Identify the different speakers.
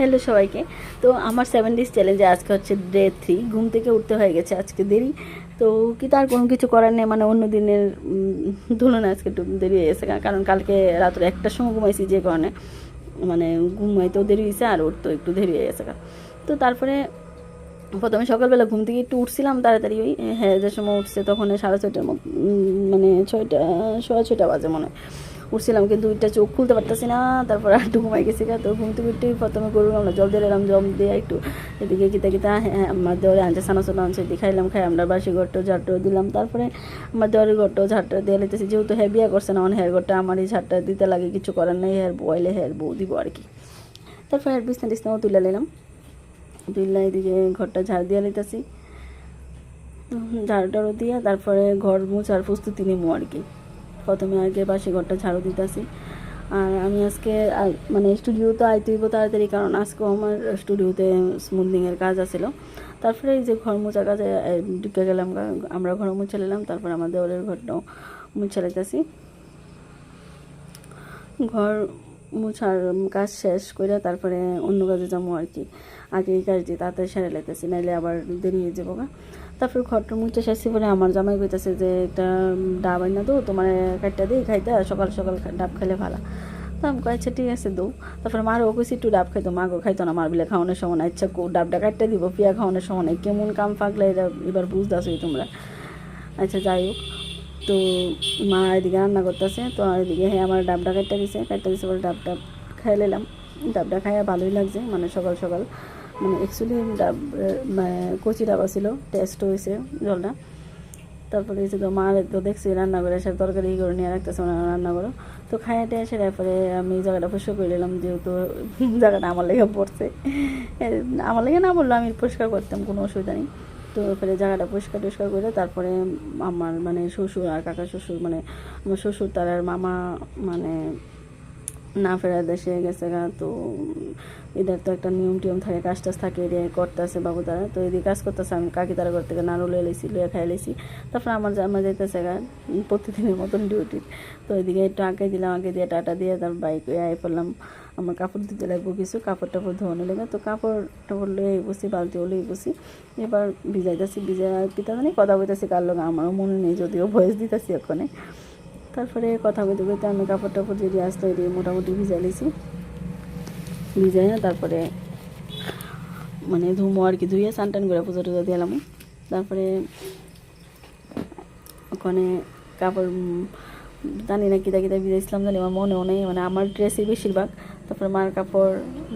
Speaker 1: Hello সবাইকে। তো আমার 7 ডেজ চ্যালেঞ্জে আজকে হচ্ছে ডে 3। ঘুম থেকে উঠতে হয়ে গেছে আজকে দেরি। তো কি তার কোনো কিছু করার নেই, মানে অন্য দিনের তুলনায় আজকে একটু দেরি হয়ে গেছে, কারণ কালকে রাত্রে 1টার সময় ঘুমাইছি, যে কারণে মানে ঘুমাইতেও দেরি হয়েছে আর উঠতেও একটু দেরি হয়ে গেছে। তো তারপরে প্রথমে সকালবেলা ঘুম থেকে একটু উঠছিলাম তাড়াতাড়ি, ওই হ্যাঁ যে সময় উঠছে তখন 6:30টার মতো, মানে 6টা 6:30 বাজে মনে হয় উঠছিলাম, কিন্তু ওইটা চোখ খুলতে পারতেছি না। তারপর একটু ঘুমাই গেছি। তো ঘুম থেকে উঠেই প্রথমে গরুর আমরা জল দিয়ে এলাম, জল দিয়ে একটু এদিকে কিতা কিতা হ্যাঁ আমার দেওয়ারে আনছে সানা সোনা আনছে, খাইলাম, খাই আমরা বাসি ঘরটা ঝাড়টা দিলাম। তারপরে আমার দেওয়ারের ঘরটাও ঝাড়টা দিয়ে লাইতেছি, যেহেতু হ্যাঁ বিয়া করছে না, অন হেয়ার ঘরটা আমারই ঝাড়টা দিতে লাগে, কিছু করার নেই, হেয়ার বয়লে হেয়ার বউ দিব আর কি। তারপর হেয়ার বিছনা টিছনাও তুলে নিলাম, তুললা এদিকে ঘরটা ঝাড় দিয়ে লাইতেছি, ঝাড়ু টাড়ু দিয়ে তারপরে ঘর মোছার প্রস্তুতি নিবো আর কি। প্রথমে আগে বাসি ঘরটা ঝাড়ু দিতেছি। আর আমি আজকে মানে স্টুডিওতে আইতেইব তাড়াতাড়ি, কারণ আজকেও আমার স্টুডিওতে স্মুথনিংয়ের কাজ আছিল। তারপরে এই যে ঘর মোছা কাজে ঢুকে গেলাম, আমরা ঘর মুছে নিলাম। তারপর আমার দেওয়ালের ঘরটাও মুছে লাইতেছি। ঘর মুছার কাজ শেষ করে তারপরে অন্য কাজে যাবো আর কি। আগে এই কাজ দিয়ে তাড়াতাড়ি সেরে লাইতেছি, নাইলে আবার দেরি হয়ে যাবো। তারপর ঘরটা মুছে শেষে পরে আমার জামাই কইতেছে যে একটা ডাব আইনা দো, তোমার কাটটা দিই খাইতে, সকাল সকাল ডাব খাইলে ভালো। তো আমি কয়েছে ঠিক আছে দৌ। তারপরে মারও কইছি একটু ডাব খাইতো, মাগো খাইতো না, মার বিলে খাওয়ানোর সময় না, ইচ্ছা ডাবটা কাটতে দিব, পিয়া খাওয়ানোর সময় নাই, কেমন কাম ফাঁকলে এটা এবার বুঝতেছোই তোমরা। আচ্ছা যাই হোক, তো মা এদিকে রান্না করতেছে, তো এদিকে হ্যাঁ আমার ডাবটা কাটতে দিছে বলে ডাবটা খাই নিলাম। ডাবটা খাইয়া ভালোই লাগছে, মানে সকাল সকাল, মানে অ্যাকচুয়ালি ডাব মানে কচি ডাবা ছিল, টেস্ট হয়েছে জলটা। তারপরে এসে তো মা তো দেখছি রান্না করে সে তরকারি করে নিয়ে রাখতেছে, ওনারা রান্না করো। তো খাইয়াটে এসে তারপরে আমি জায়গাটা পরিষ্কার করে নিলাম, যেহেতু জায়গাটা আমার লেগে পড়ছে, আমার লেগে না বললো, আমি পরিষ্কার করতাম, কোনো অসুবিধা নেই। তো এরপরে জায়গাটা পরিষ্কার টরিষ্কার করে তারপরে আমার মানে শ্বশুর আর কাকা শ্বশুর, মানে আমার শ্বশুর তার আর মামা মানে না ফেরা দেশে গেছে গা। তো এদের তো একটা নিয়ম টিয়ম থাকে, কাজ টাজ থাকে, এরিয়ায় করতেছে বাবু তারা। তো এদিকে কাজ করতেছে, আমি কাকি তারা ঘর থেকে নাড়ু লয়ে লাইছি, লয়ে খাই লাইছি। তারপর আমার যাইতেছে গা প্রতিদিনের মতন ডিউটি। তো এদিকে একটু আগে দিলাম, আগে দিয়ে টাটা দিয়ে তার বাইক আই পড়লাম। আমার কাপড় দিতে লাগবো কিছু, কাপড় টাপড় ধোয়ানো লেগে। তো কাপড় টাপড় লয়ে বসি, বালতিও লয়ে বসি। এবার ভিজাইতেছি, পিতা জানি কথা বলতেছি কার লোক আমারও মনে নেই, যদিও ভয়েস দিতেছি ওখানে। তারপরে কথা বলতে বলতে আমি কাপড় টাপড় যদি আসতো এটি মোটামুটি ভিজাই লিছি, ভিজাই না তারপরে মানে ধুমো আর কি, ধুয়ে স্নান টান করে পুজো টুজো দিলাম। তারপরে ওখানে কাপড় জানি না কিতা কিতা ভিজাইছিলাম, জানি আমার মনেও নেই, মানে আমার ড্রেসই বেশিরভাগ। তারপরে মার কাপড়